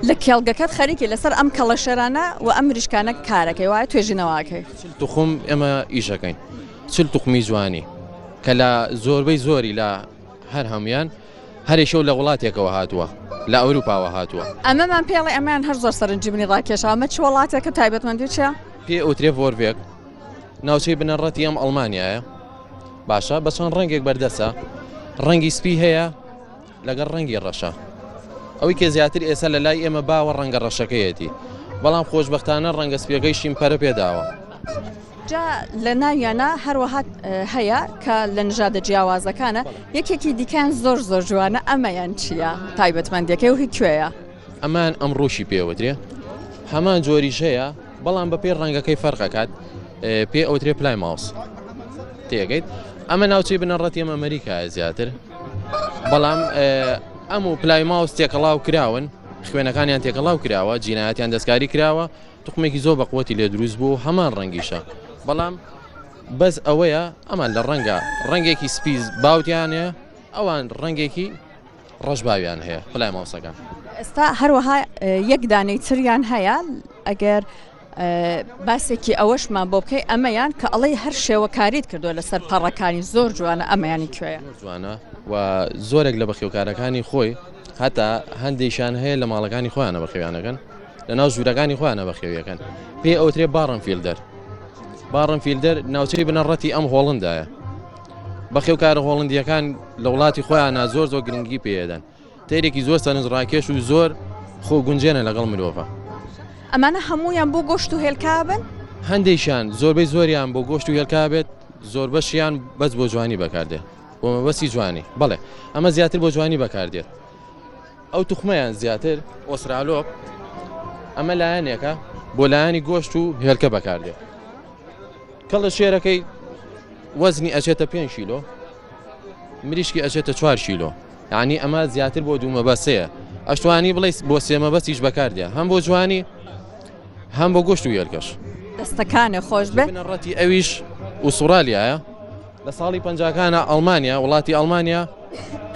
لە کێڵگەکەت خەریکی لەسەر ئەم کەڵەشێرانە و ئەم مریشکانە کارەکەی وایە توێژینەوەکەی توخم ئێمە ئیشەکەین چل توخمی جوانی کە لە زۆربەی زۆری لە هەر هەمویان هەرێشە لە وڵاتێکەوە هاتووە لە ئەوروپاوە هاتووە ئەمەمان پێڵێ ئەمان هەر زۆر سەرنجی بنی ڕاکێشەوە ئەمە چ وڵاتێکە تایبەتمەندی چیە؟ پێ ئۆترێ ڤۆرڤێک ناوچەی بنەڕەتی ئەم ئەڵمانیایە باشە بە چەند ڕەنگێک بەردەسە ڕەنگی سپی هەیە لەگەڵ ڕەنگی ڕەشە ئەوەی کە زیاتر ئێستا لە لای ئێمە باوە ڕەنگە ڕەشەکەیەتی بەڵام خۆشبەختانە ڕەنگە سپیەکەی شیمپەرە پێداوە جا لە ناویانە هەروەها هەیە کە لە نژادە جیاوازەکانە یەکێکی دیکان زۆر زۆر جوانە ئەمەیان چییە تایبەتمەندیەکەی و هی کوێیە ئەمان ئەم ڕوشی پێوترێ هەمان جۆریش هەیە بەڵام بە پێ ڕەنگەکەی فەرقەکات پێ ئەوترێ پلای ماوس تێگەیت ئەمە ناوچەی بنەڕەتی ئەم ئەمریکایە زیاتر بەڵام ئەم و پلای ماوس تێکەڵاو کراون خوێنەکانیان تێکەڵاو کراوە جینایەتیان دەستکاری کراوە توخمێکی زۆر بەقوەتی لێ دروست بوو هەمان ڕەنگیشە بەڵام بەس ئەوەیە ئەمان لە ڕەنگێکی سپیز باوتیانەیە ئەوان ڕەنگێکی ڕەشباویان هەیە پلای ماوسەکان ئێستا هەروەها یەک دانەی تریان هەیە ئەگەر باسێکی ئەوەشمان بۆ بکەی ئەمەیان کە ئەڵەی هەر شێوەکاریت کردووە لەسەر پەڕەکانی زۆر جوانە ئەمەیانی کوێیە جوانە و زۆرێک لە بەخێوکارەکانی خۆی هەتا هەندێکیان هەیە لە ماڵەکانی خۆیانە بەخێویانەکەن لە ناو ژوورەکانی خۆیانە بەخێویەکەن پێ ئەوترێ بارنفیلدەر ناوچەی بنەڕەتی ئەم هۆڵندایە بەخێوکارە هۆڵندیەکان لە وڵاتی خۆیانە زۆر گرنگی پێدەن تێرێکی زۆر سەرنج ڕاکێش و زۆر خۆگونجێنە لەگەڵ مرۆڤە ئەمانە هەموویان بۆ گۆشت و هێلکا بن هەندێکیان زۆربەی زۆریان بۆ گۆشت و هێلکا بێت زۆر بەشیان بەس بۆ جوانی بەکاردێت بۆ مەبەستی جوانی بەڵێ ئەمە زیاتر بۆ جوانی بەکاردێت ئەو توخمەیان زیاتر ئۆسترالۆپ ئەمە لایەنێکە بۆ لایەنی گۆشت و هێلکە بەکاردێت کەڵە شێرەکەی وەزنی ئەچێتە 5 کیلۆ مریشکی ئەچێتە 4 کیلۆ یعنی ئەمە زیاتر بۆ دوو مەبەستەیە ئەشتوانی بڵێ بۆ سێ مەبەستیش بەکاردێ هەم بۆ جوانی هەم بۆ گۆشت و هێلکەش دەستەکانێ خۆش بێ بنەڕەتی ئەویش ئوسترالیایە لە ساڵی پەنجاکانە ئەڵمانیا وڵاتی ئەڵمانیا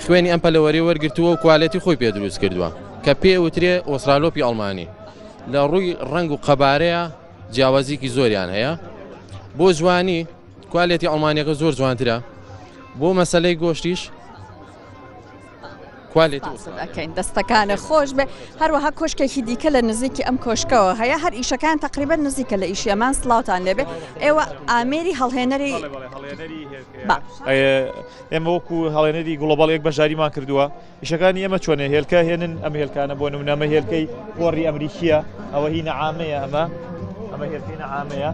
خوێنی ئەم پەلەوەری وەرگرتووە و کوالەتی خۆی پێ دروست کردووە کە پێ وترێ ئۆسترالۆپی ئەڵمانی لە ڕووی ڕنگ و قەبارەیە جیاوازیکی زۆریان هەیە بۆ جوانی کوالەتی ئەڵمانیەکە زۆر جوانترە بۆ مەسەلەی گۆشتیش ئەکەین دەستەکانە خۆش بێ هەروەها کۆشکێکی دیکە لە نزیکی ئەم کۆشکەوە هەیە هەر ئیشەکان تقریبا نزیکە لە ئیشیەمان سڵاوتان لێبێ ئێوە ئامێری هەڵهێنەری ئێمە وەکو هەڵێنەری گوڵۆباڵێک بەشداریمان کردووە ئیشەکانی ئێمە چۆنە هێلکە هێنن ئەم هێلکانە بۆ نمونەمە هێلکەی گۆڕی ئەمریکیە ئەوە هی نەعامەیە ئەمە هێلکەی نەعامەیە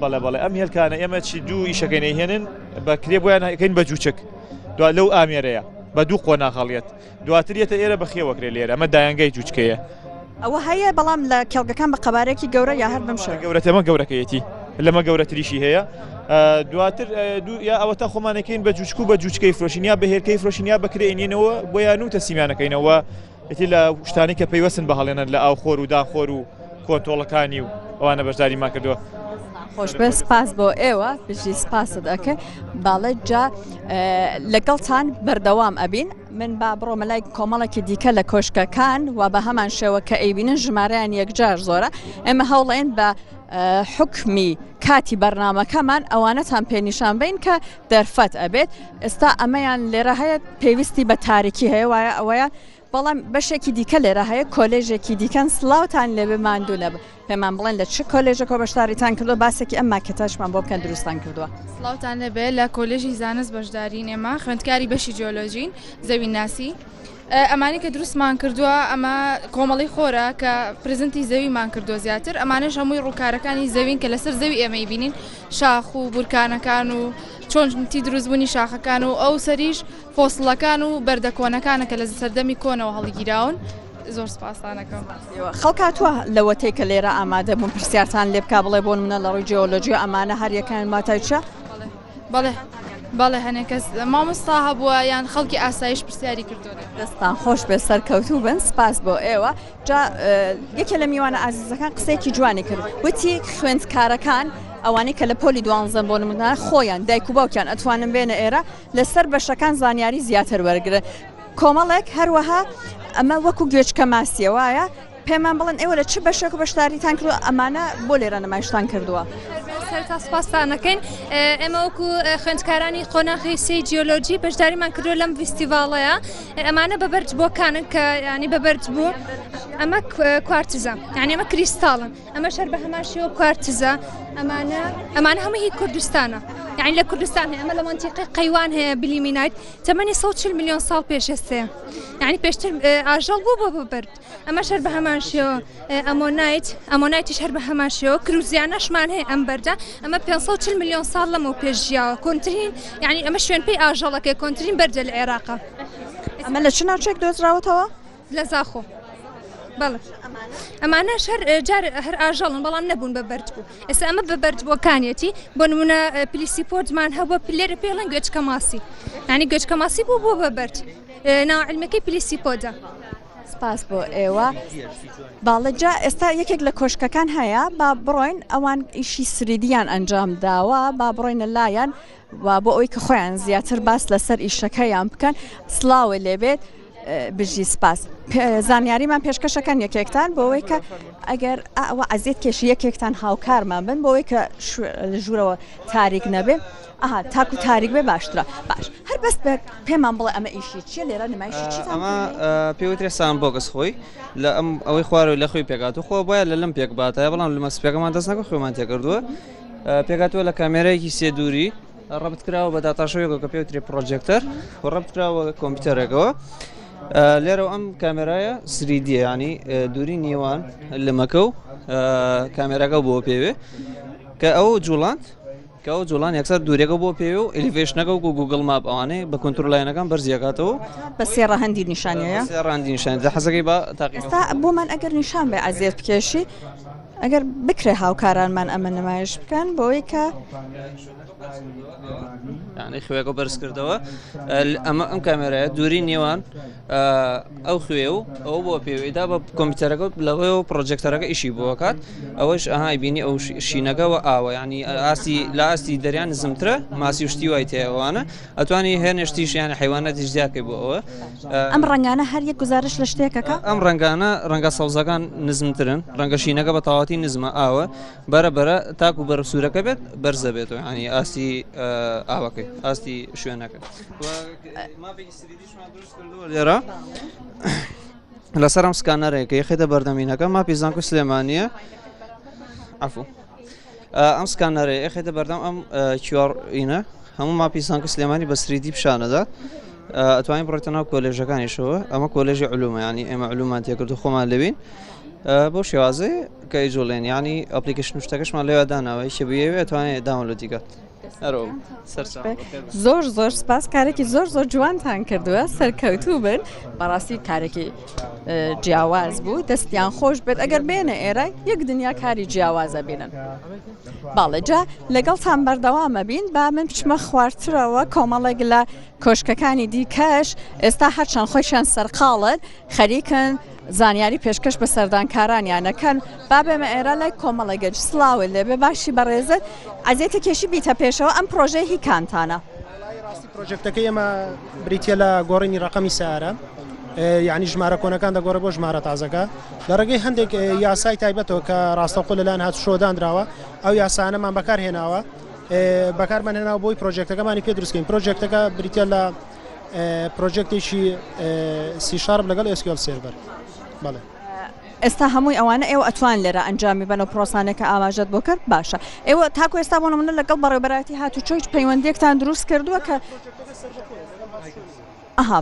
بەڵێ ئەم هێلکانە ئێمە چی دوو ئیشەکەی هێنن بە کرێ بۆیان هەکەین بە جووچک دو لەو ئامێرەیە بە دوو قۆ ناخەڵێت دواتریێتە ئێرە بەخێوەکرێ لێرە ئەمە دایانگای جوچکەیە ئەوە هەیە بەڵام لە کێڵگەکان بە قەبارێکی گەورە یا هەر بم شە گەورەتەمە گەورەکەیەتی لەمە گەورەتریشی هەیە دواتر یا ئەوە تا خۆمانەکەین بە جوچک و بە جوچکەی فرۆشینیا بە هێرکەی فرۆشینیا بەکرێنینەوە بۆیان و تەسیمانەکەینەوە ئەتی لە شتانی کە پێیوەستن بە هەڵێنن لە ئاوخۆر و داخۆر و کۆنتۆڵەکانی و ئەوانە بەشداریمان کردووە خۆش بێ سپاس بۆ ئێوە بژی سپاست ئەکە باڵێ جا لەگەڵتان بەردەوام ئەبین من با بڕۆمە لای کۆمەڵێکی دیکە لە کۆشکەکان و بە هەمان شێوە کە ئەیبینن ژمارەیان یەکجار زۆرە ئێمە هەوڵێن بە حکمی کاتی بەرنامەکەمان ئەوانەتان پێنیشان بین کە دەرفەت ئەبێت ئێستا ئەمەیان لێرە هەیە پێویستی بە تاریکی هەیە وایە ئەوەیە بەڵام بەشێکی دیکە لێرە هەیە کۆلێژێکی دیکەن سڵاوتان لێبێ ماندوو نەبە پێمان بڵێن لە چه کۆلێژێک بەشداریتان کردووە باسێکی ئەم ماکێتاشمان بۆ بکەن دروستان کردووە سڵاوتان لەبێ لە کۆلێژی زانست بەشدارین ئێمە خوێندکاری بەشی جیۆلۆژین زەوی ناسی ئەمانی کە دروستمان کردووە ئەمە کۆمەڵی خۆرە کە پرزنتی زەویمان کردووە زیاتر ئەمانش هەمووی ڕووکارەکانی زەوین کە لەسەر زەوی ئێمەی بینین شاخ و بورکانەکان و چۆنتی دروستبوونی شاخەکان و ئەو سەریش فۆسڵەکان و بەردەکۆنەکانە کە لە سەردەمی کۆنەوە هەڵگیراون زۆر سپاسانەکەم خەڵکاتوە لەوەتەی کە لێرە ئامادە بوون پرسیارتان لێ بکا بڵێ بۆ منە لە ڕووی جیۆلۆجی ئەمانە هەریەکان ماتای چە؟ بەڵێ هەنێک کەس مامۆستا هەبووە یان خەڵکی ئاسایش پرسیاری کردووە دەستان خۆش بێ سەرکەوتوو بن سپاس بۆ ئێوە جا یەکێ لە میوانە ئازیزەکان قسێکی جوانی کرد وتی خوێندکارەکان ئەوانەی کە لە پۆلی دوانزەم بۆ نمونە خۆیان دایک و باوکیان ئەتوانن بێنە ئێرە لەسەر بەشەکان زانیاری زیاتر وەرگرن کۆمەڵێک هەروەها ئەمە وەکو گوێچکە ماسیە وایە پێمان بڵێن ئێوە لە چ بەشێک و بەشداریتان کردووە ئەمانە بۆ لێرە نمایشتان کردووە سەرتا سوپاسانەکەین ئێمە وەکو خوێندکارانی قۆناغی سی جیۆلۆجی بەشداریمان کردو لەم فیستیڤاڵەیە ئەمانە بەبەرج بۆکانن کە ینی بەبەرج بوو ئەمە کوارتزە یعنی ئەمە کریستاڵن ئەمە شەر بە هەمان شێوە کوارتزە ئەمانە هەموو هی کوردستانە یعنی لە کوردستان هەیە ئەمە لە مەنتیقی قەیوان هەیە بلیمینایت تەمەنی 140 میلیۆن ساڵ پێش ئێستەیە یعنی پێشتر ئاژەڵ بوو بۆ بەبەرد ئەمە شەر بە هەمان شێوە ئەمۆنایتیش هەر بە هەمان شێوە کروزیانەشمان هەیە ئەم بەردە ئەمە 540 میلیۆن ساڵ لەمەوە پێش ژیاوە کۆنترین یعنی ئەمە شوێن پێی ئاژەڵەکەی کۆنترین بەردە لە عێراقا ئەمە لە چ ناوچێک دۆزراوەتەوە؟ لە زاخۆ بەڵێ ئەمانەش هەر ئاژەڵن بەڵام نەبوون بە بەرد بوو ئێستا ئەمە بە بەرد بۆکانیەتی بۆ نمونە پلیسیپۆرتمان هەبووە لێرە پێڵەن گوێچکە ماسی ینی گوێچکە ماسی بوو بۆ بە بەرد ناوعلمەکەی پلیسیپۆدە سپاس بۆ ئێوە باڵەجا ئێستا یەکێک لە کۆشکەکان هەیە با بڕۆین ئەوان ئیشی سریدیان ئەنجام داوە با بڕۆینە لایەن و بۆ ئەوەی کە خۆیان زیاتر باس لەسەر ئیشەکەیان بکەن سلااوە لێبێت بژی سپاس زانیاریمان پێشکەشەکان یەکێکتان بۆ ئەوەی کە ئەگەر ئەوە عزیێت کێشی یەکێکتان هاوکارمان بن بۆ ئەوەی کە لە ژوورەوە تاریک نەبێ تاکو تاریک بێ باشترە باش هەر بەست بە پێمان بڵێ ئەمە ئیشی چیە لێرە نمایشی چی ئەمە پێوترێ سامبۆکس خۆی لە ئەم ئەوەی خوارەوەی لە خۆی پێکات و خۆ باید لە لەم پێک باتایە بەڵام لە مەسپێکەمان دەست نەکە خۆمان تێکردووە پێکاتوە لە کامێرەیەکی سێ دووری ڕەبت کراوە بە داتاشەوەیەک کە پێوترێ پرۆجێکتەر و ڕەبت کراوە کۆمپیوتەرێکەوە لێرە ئەم کامێرایە سریدیە ینی دووری نیوان لەمەکە و کامێراەکە بۆ پێوێ کە ئەو جوڵان یەکسەر دوورێکە بۆ پێوێ و ئەلیڤێشنەکە و گوگل ماپ ئەوانەی بە کۆنتڕۆلایەنەکان بەرزیەکاتەوە بە سێڕە هەندی نیشانەیە ڕاندی نیشان حەزەکەی بە ئێستا بۆمان ئەگەر نیشان بێ ئازیێت بکێشی ئەگەر بکرێ هاوکارانمان ئەمە نمایش بکەن بۆی کە یعنی خوێەکە بەرز کردەوە ئەمە ئەم کامێرایە دووری نێوان ئەو خوێ و ئەو بۆ پێوەیدا بە کۆمپیوتەرەکە لەوەیەوە پرۆجێکتەرەکە ئیشی بۆکات ئەوەش ئەهای بینی ئەو شینەکەەوە ئاوە ینی لە ئاستی دەریان نزمترە ماسی و شتی وای تێوانە ئەتوانی هێنشتیش یانە حیوانەتیش زیاکەی بۆ ئەوە ئەم ڕنگانە هەر یەک گزارش لە شتێکەکە ئەم ڕنگانە ڕەنگە سەوزەکان نزمترن ڕەنگە شینەکە بە تەواتی نزمە ئاوە بەرە تاکو بەر سوورەکە بێت بەرزە بێتەوە ینی ئاستی ئاوەکەی ئاستی شوێنەکە لێرە لەسەر ئەم سکانەرێکە یەخێتە بەردەمینەکە ماپی زانکۆی سلێمانیە عفو ئەم سکانەرێ یەخێتە بەردەم ئەم کیوارئینە هەموو ماپی زانکۆی سلێمانی بە سریدی پیشانەدا ئەتوانین بڕێتەوە کۆلێژەکانیشەوە ئەمە کۆلێژی علومە ینی ئێمە علومان تێکردو خۆمان لەبین بۆ شێوازێ کە ئیجۆڵێن ینی ئەپلیکیشن شتەکەشمان لێوە داناوە کە بێوێ ئەتوانێت داونلۆدیکات زۆر سپاس کارێکی زۆر جوانتان کردووە سەرکەوتوو بن بەڕاستی کارێکی جیاواز بوو دەستیان خۆش بێت ئەگەر بێنە ئێرە یەک دنیا کاری جیاوازە بینن باڵەجا لەگەڵتان بەردەوامە بین با من بچمە خواردترەوە کۆمەڵێک لە کۆشکەکانی دیکەش ئێستا هەرچەند خۆیشان سەرقاڵن خەریکن زانیاری پێشکەش بە سەردانکارانیانەکەن با بێمە ئێرە لای کۆمەڵێگەج سلااوە لێبێ باشی بەڕێزت ئازێتە کێشی بیتە پێشەوە ئەم پرۆژەی هی کانتانە پرۆژێکتەکەی ئێمە بریتە لە گۆڕینی ڕقەمی سارە یعنی ژمارە کۆنەکان دەگۆڕە بۆ ژمارە تازەکە لە ڕێگەی هەندێک یاسای تایبەتەوە کە ڕاستەوخۆ لەلایەن هات شۆدانراوە ئەو یاسانەمان بەکارهێناوە بەکارمانهێناوە بۆی پرۆژێکتەکەمانی پێ دروستکەین پرۆژێکتەکە بریتە لە پرۆژێکتێکی C# لەگەڵ SQL سێرڤەر بەڵێ ئێستا هەمووی ئەوانە ئێوە ئەتوان لێرە ئەنجامی بنەوە پرۆسانێکە ئاماژەت بۆ کرد باشە ئێوە تاکو ئێستا بۆ نمونە لەگەڵ بەڕێوەبەرەتی هاتوچۆی پەیوەندیەکتان دروست کردووە کە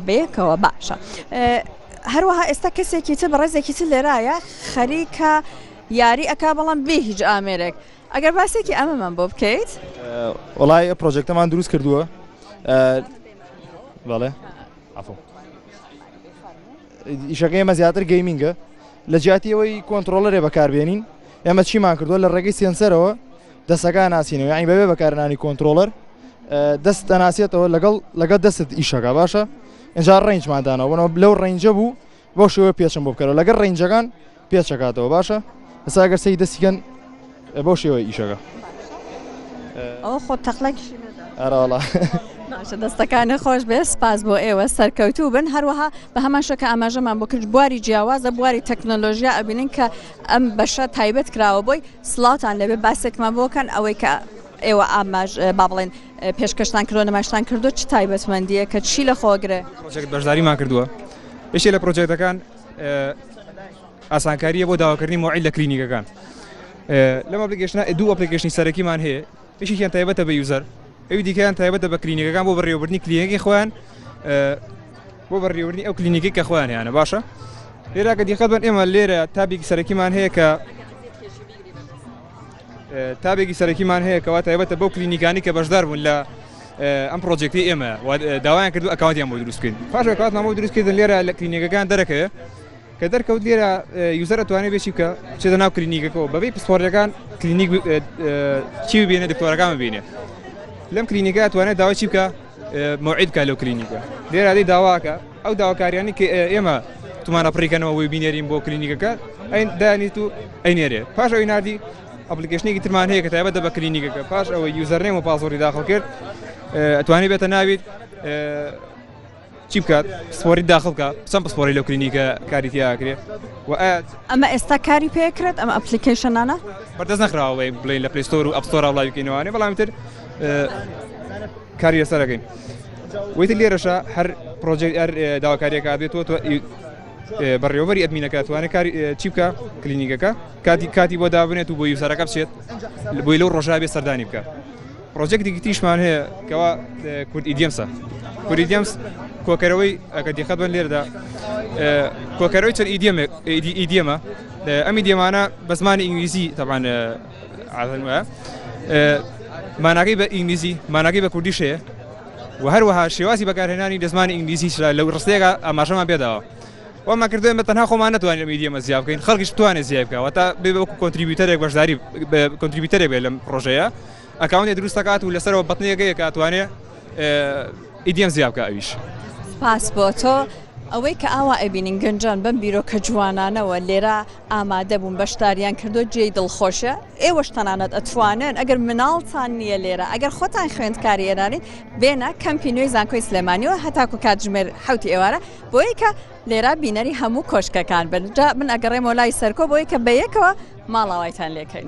بەیەکەوە باشە هەروەها ئێستا کەسێکی تر بەڕێزێکی تر لێرایە خەریکە یاری ئەکا بەڵام بێ هیچ ئامێرێک ئەگەر باسێکی ئەمەمان بۆ بکەیت وڵای پرۆژێکتەمان دروست کردووە بەڵێ ئیشەکە ئێمە زیاتر گەیمینگە لە جیاتیەوەی کۆنتڕۆلەرێ بەکاربێنین ئێمە چیمان کردووە لە ڕێگەی سێنسەرەوە دەستەکان ناسینەوە یعنی بەبێ بەکارهێنانی کۆنتڕۆلەر دەست دەناسێتەوە لەگەڵ دەستت ئیشەکە باشە ئینجا ڕێنجماندانەوە بنەوە لەو ڕێنجە بوو بۆ شێوە پێچم بۆ بکەرەوە لەگەڵ ڕێنجەکان پێچەکاتەوە باشە ئەسا ئەگەر سەی دەستیکەن بۆ شێوەی ئیشەکە ئەو خۆ تەقلێکی ئەرەڵە باشە دەستەکانی خۆش بێ سپاس بۆ ئێوە سەرکەوتوو بن هەروەها بە هەمان شەکە ئاماژەمان بۆ کرد بواری جیاوازە بواری تەکنۆلۆژیا ئەبینین کە ئەم بەشە تایبەت کراوە بۆی سڵاوتان لەبێ باسێکمان بۆکەن ئەوەی کە ئێوە ئاماژ با بڵێن پێشکەشتان کردو نەماشتان کردو چ تایبەتمەندیە کە چی لە خۆگرێ پرۆژێکت بەشداریمان کردووە یەکێک لە پرۆجێکتەکان ئاسانکاریە بۆ داواکردنی مۆعیل لە کلینیکەکان لەم ئەپلیکیشنە دوو ئەپلیکیشنی سەرەکیمان هەیە یەکێکیان تایبەتە بە یوزەر ئەوی دیکەیان تایبەتە بە کلینیکەکان بۆ بەڕێوەبردنی کلینیکی خۆیان بۆ بەڕێوەبردنی ئەو کلینیکی کە خۆیان هیانە باشە لێرا کە دیقەت بن ئێمە لێرە تابێکی سەرەکیمان هەیە کە تابێکی سەرەکیمان هەیە کەوا تایبەتە بەو کلینیکانی کە بەشدار بوون لە ئەم پرۆجێکتی ئێمە داوایان کردو ئەکاونتیان بۆ دروستکردن پاش ئەکاونتمان بۆ دروستکردن لێرە لە کلینیکەکان دەرەکەوێ کە دەرکەوت لێرە یوزەر ئەتوانێت بێکی بکە چێتە ناو کلینیکەکەەوە بەبێ پسپۆرتەکان کلینیک چی ببینێ دکتۆرەکان ببینێ لەم کلینیکە ئەتوانێت داوای چی بکە مۆعید بکە لەو کلینیکە لێرە دەی داواکە ئەو داواکاریانی کە ئێمە تومانە پڕیکەنەوە وی بینێرین بۆ کلینیکەکە ئەین دانیت و ئەینێرێ پاش ئەوی نردی ئەپلیکیشنێکی ترمان هەیە کە تایبەتە بە کلینیکەکە پاش ئەوەی یوزەرنێم و پاسۆری داخڵ کرد ئەتوانێت بێتە ناویت چی بکات پسپۆری داخڵ بکە چەند پسپۆری لەو کلینیکە کاری تیاکرێ و ئەمە ئێستا کاری پێکرێت ئەمە ئەپلیکیشنانە بەردەست نەخراوەی بڵین لە پلیستۆر و ئەپستۆرا وڵاوی بکەینەوەوانێ بەڵام تر کاری لەسەرەکەین ویتر لێرەشە هەر پرۆجێکت هەر داواکاریەکە بێتەوە بەڕێوەبەری ئەدمینەکە توانێت کاری چی بکە کلینیکەکە کاتی بۆ دابنێت و بۆ یوزەرەکە بچێت بۆی لەو ڕۆژا بێ سەردانی بکە پرۆجێکتی تیشمان هەیە کەوا کورد ئیدیەمسە کورد ئیدیەمس کۆکەرەوەی ئەگە دیقەت بن لێرەدا کۆکەرەوەی چەند ئیدیەمە ئەم ئیدیەمانە بە زمانی ئینگلیزی تەبان وایە ماناکەی بە ئینگلیزی ماناکەی بە کوردیش هەیە و هەروەها شێوازی بەکارهێنانی دەزمانی ئینگلیزی لەو ڕستەیەکە ئاماژەمان پێداوە وەمە کردوێن بە تەنها خۆمان نتوانین ئیدیەمە زیاد بکەین خەڵکیش بتوانێت زیاد بکەوە تا بێ وەکو کۆنتریبیوتەرێک بەشداری کۆنتریبیوتەرێک بێت لەم پرۆژەیە ئەکاونێ دروست دەکات و لەسەرەوە بەتنەیەکەیە کە ئەتوانێت ئیدیەم زیاد بکە ئەویش سپاس بۆ تۆ ئەوەی کە ئاوا ئەبینین گەنجان بەم بیرۆکە جوانانەوە لێرە ئامادە بوون بەشداریان کردو جێی دڵخۆشە ئێوەش تەنانەت ئەتوانن ئەگەر مناڵتان نییە لێرە ئەگەر خۆتان خوێندکاری ئێرانی بێنە کەمپی نوێی زانکۆی سلێمانیەوە هەتاکو کاتژمێر حوتی ئێوارە بۆی کە لێرە بینەری هەموو کۆشکەکان بن من ئەگەڕێمەوە لای سەرکۆ بۆی کە بەیەکەوە ماڵاوایتان لێکەین